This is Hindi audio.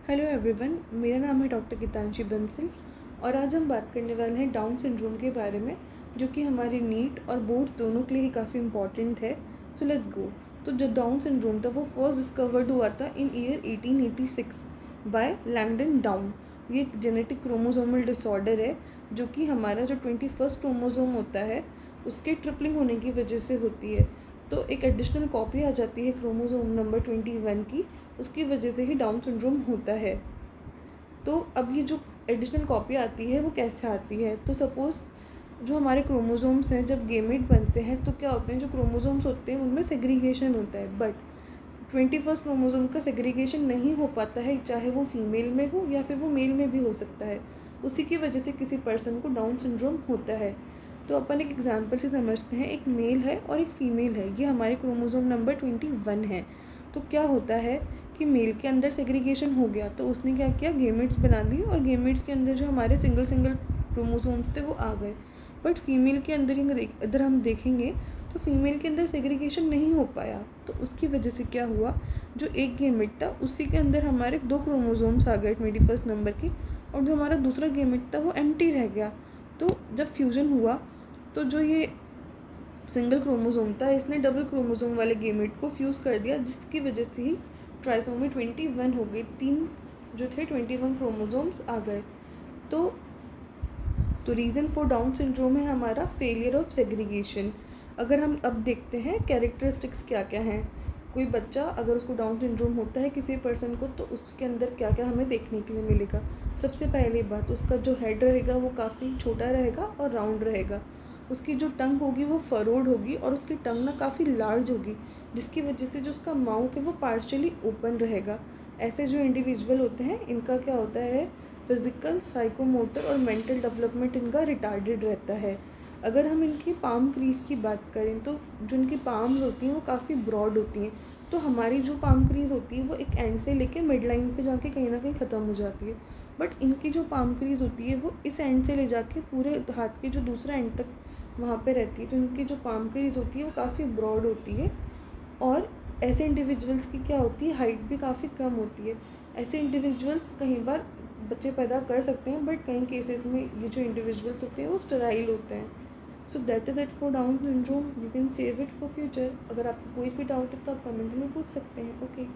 हेलो एवरीवन, मेरा नाम है डॉक्टर गीतांशी बंसल और आज हम बात करने वाले हैं डाउन सिंड्रोम के बारे में, जो कि हमारे नीट और बोर्ड दोनों के लिए ही काफ़ी इम्पॉर्टेंट है। So let's go. तो जो डाउन सिंड्रोम था वो फर्स्ट डिस्कवर्ड हुआ था इन ईयर 1886 बाय लैंगडन डाउन। ये एक जेनेटिक क्रोमोसोमल डिसऑर्डर है जो कि हमारा जो 21st क्रोमोसोम होता है उसके ट्रिपलिंग होने की वजह से होती है। तो एक एडिशनल कॉपी आ जाती है क्रोमोसोम नंबर 21 की, उसकी वजह से ही डाउन सिंड्रोम होता है। तो अब ये जो एडिशनल कॉपी आती है वो कैसे आती है? तो सपोज़ जो हमारे क्रोमोसोम्स हैं, जब गेमेट बनते हैं तो क्या होते हैं, जो क्रोमोसोम्स होते हैं उनमें सेग्रीगेशन होता है, बट 21st क्रोमोसोम का सेग्रीगेशन नहीं हो पाता है, चाहे वो फीमेल में हो या फिर वो मेल में भी हो सकता है। उसी की वजह से किसी पर्सन को डाउन सिंड्रोम होता है। तो अपन एक एग्जांपल से समझते हैं, एक मेल है और एक फ़ीमेल है, ये हमारे क्रोमोसोम नंबर 21 है। तो क्या होता है कि मेल के अंदर सेग्रीगेशन हो गया, तो उसने क्या किया, गेमेट्स बना दिए और गेमेट्स के अंदर जो हमारे सिंगल सिंगल क्रोमोसोम्स थे वो आ गए। बट फीमेल के अंदर अगर हम देखेंगे तो फीमेल के अंदर सेग्रीगेशन नहीं हो पाया। तो उसकी वजह से क्या हुआ, जो एक गेमेट था उसी के अंदर हमारे 2 क्रोमोसोम्स आ गए 21st नंबर के, और जो हमारा दूसरा गेमेट था वो एम्प्टी रह गया। तो जब फ्यूज़न हुआ तो जो ये सिंगल क्रोमोसोम था इसने डबल क्रोमोसोम वाले गेमेट को फ्यूज़ कर दिया, जिसकी वजह से ही ट्राइसोमी 21 हो गई। 3 जो थे 21 क्रोमोसोम्स आ गए। तो रीज़न फॉर डाउन सिंड्रोम है हमारा फेलियर ऑफ सेग्रीगेशन। अगर हम अब देखते हैं कैरेक्टरिस्टिक्स क्या क्या हैं, कोई बच्चा अगर उसको डाउन सिंड्रोम होता है किसी पर्सन को, तो उसके अंदर क्या क्या हमें देखने के लिए मिलेगा। सबसे पहली बात, उसका जो हेड रहेगा वो काफ़ी छोटा रहेगा और राउंड रहेगा। उसकी जो टंग होगी वो फरोड होगी और उसकी टंग ना काफ़ी लार्ज होगी, जिसकी वजह से जो उसका माउथ है वो पार्शियली ओपन रहेगा। ऐसे जो इंडिविजुअल होते हैं इनका क्या होता है, फिज़िकल, साइकोमोटर और मेंटल डेवलपमेंट इनका रिटार्डेड रहता है। अगर हम इनकी पाम क्रीज़ की बात करें तो जो इनकी पाम्स होती हैं वो काफ़ी ब्रॉड होती हैं। तो हमारी जो पाम क्रीज़ होती है वो एक एंड से लेके मिड लाइन पे जाके कहीं ना कहीं ख़त्म हो जाती है, बट इनकी जो पाम क्रीज़ होती है वो इस एंड से ले जाके पूरे हाथ के जो दूसरा एंड तक वहाँ पे रहती है। तो इनकी जो पाम क्रीज़ होती है वो काफ़ी ब्रॉड होती है। और ऐसे इंडिविजुअल्स की क्या होती है, हाइट भी काफ़ी कम होती है। ऐसे इंडिविजुअल्स कई बार बच्चे पैदा कर सकते हैं, बट कई केसेस में ये जो इंडिविजुअल्स होते हैं वो स्टेराइल होते हैं। So that is it for down syndrome. You can save it for future. अगर आपको कोई भी डाउट है तो आप कमेंट में पूछ सकते हैं। ओके।